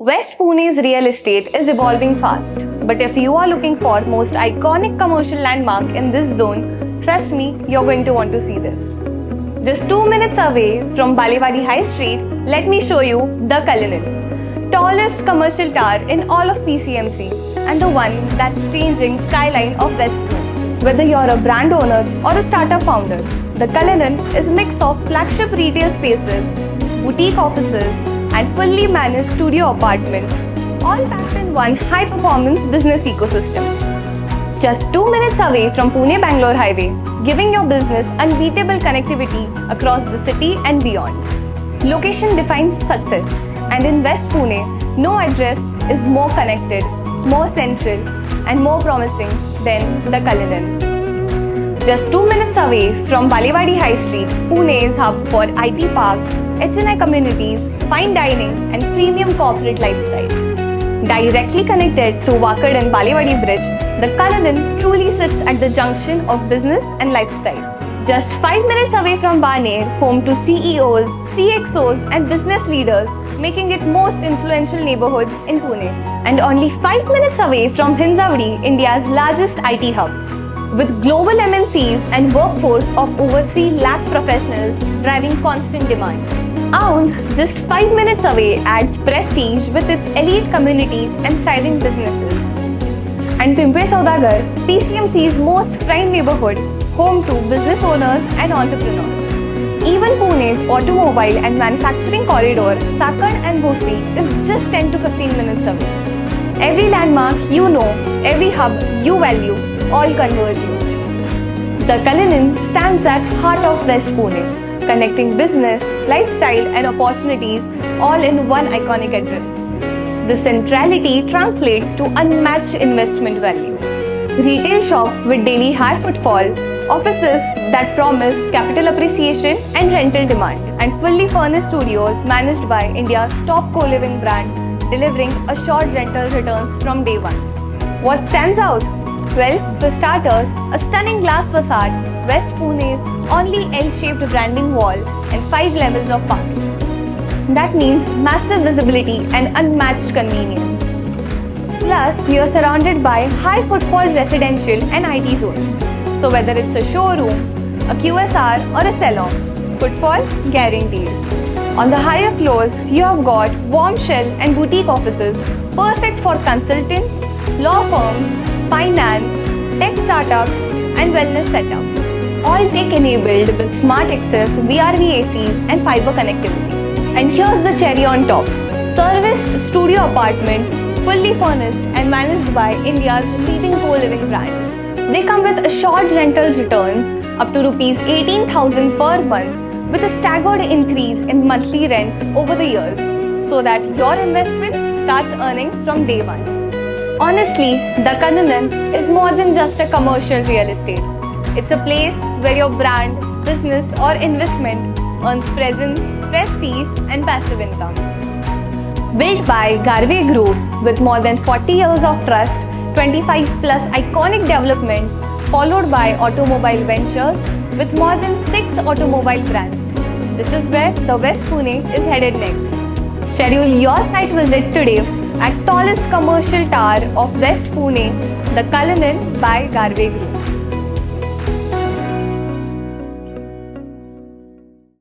West Pune's real estate is evolving fast, but if you are looking for most iconic commercial landmark in this zone, trust me, you're going to want to see this. Just 2 minutes away from Balewadi High Street, let me show you the Cullinan, tallest commercial tower in all of PCMC and the one that's changing skyline of West Pune. Whether you're a brand owner or a startup founder, the Cullinan is a mix of flagship retail spaces, boutique offices, and fully managed studio apartments, all packed in one high-performance business ecosystem. Just 2 minutes away from Pune-Bangalore highway, giving your business unbeatable connectivity across the city and beyond. Location defines success, and in West Pune, no address is more connected, more central, and more promising than the Cullinan. Just 2 minutes away from Balewadi High Street, Pune's hub for IT parks, HNI communities, fine dining, and premium corporate lifestyle. Directly connected through Wakad and Balewadi Bridge, the Cullinan truly sits at the junction of business and lifestyle. Just 5 minutes away from Baner, home to CEOs, CXOs, and business leaders, making it most influential neighborhoods in Pune. And only 5 minutes away from Hinjawadi, India's largest IT hub. With global MNCs and workforce of over 3 lakh professionals driving constant demand. Aundh, just 5 minutes away, adds prestige with its elite communities and thriving businesses. And Pimpri Saudagar, PCMC's most prime neighborhood, home to business owners and entrepreneurs. Even Pune's automobile and manufacturing corridor, Sakad and Bhosi, is just 10 to 15 minutes away. Every landmark you know, every hub you value, all converge you. The Cullinan stands at heart of West Pune, connecting business, lifestyle and opportunities all in one iconic address. The centrality translates to unmatched investment value. Retail shops with daily high footfall, offices that promise capital appreciation and rental demand, and fully furnished studios managed by India's top co-living brand, delivering assured rental returns from day one. What stands out? Well, for starters, a stunning glass facade, West Pune's only L-shaped branding wall, and 5 levels of parking. That means massive visibility and unmatched convenience. Plus, you are surrounded by high footfall residential and IT zones. So whether it's a showroom, a QSR or a salon, footfall guaranteed. On the higher floors, you have got warm shell and boutique offices perfect for consultants, law firms, finance, tech startups, and wellness setups. All tech-enabled with smart access, VRV-ACs, and fiber connectivity. And here's the cherry on top. Serviced studio apartments, fully furnished and managed by India's leading co-living brand. They come with assured rental returns up to Rs 18,000 per month with a staggered increase in monthly rents over the years so that your investment starts earning from day one. Honestly, the Cullinan is more than just a commercial real estate. It's a place where your brand, business or investment earns presence, prestige and passive income. Built by Garve Group with more than 40 years of trust, 25 plus iconic developments followed by automobile ventures with more than 6 automobile brands. This is where the West Pune is headed next. Schedule your site visit today at tallest commercial tower of West Pune, the Cullinan by Garve Group.